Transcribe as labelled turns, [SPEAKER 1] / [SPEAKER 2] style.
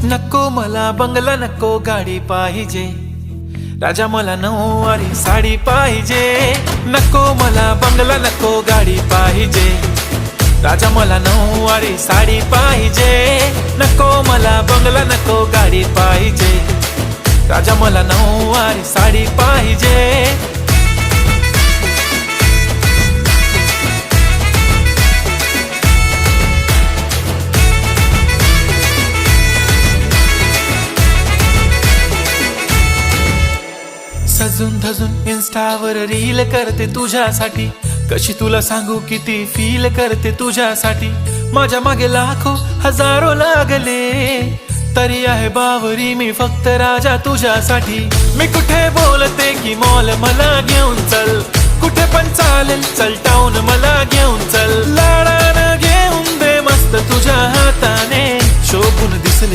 [SPEAKER 1] नको मला बंगला, नको गाडी पाहिजे, राजा मला नऊवारी साडी पाहिजे. नको मला बंगला, नको गाडी पाहिजे, राजा मला नऊवारी साडी पाहिजे. नको मला बंगला, नको गाडी पाहिजे, राजा मला नऊवारी साडी पाहिजे. सजून धजून इन्स्टावर रील करते तुझ्यासाठी, कशी तुला सांगू किती फील करते तुझ्यासाठी. माझ्या मागे लाखो हजारो लागले, तरी आहे बावरी मी फक्त राजा तुझ्यासाठी. मी कुठे बोलते की मॉल मला घेऊन चल, कुठे पण चालेल चल टाऊन मला घेऊन चल. लाडानं घेऊन दे मस्त तुझ्या हाताने, शोभून दिसले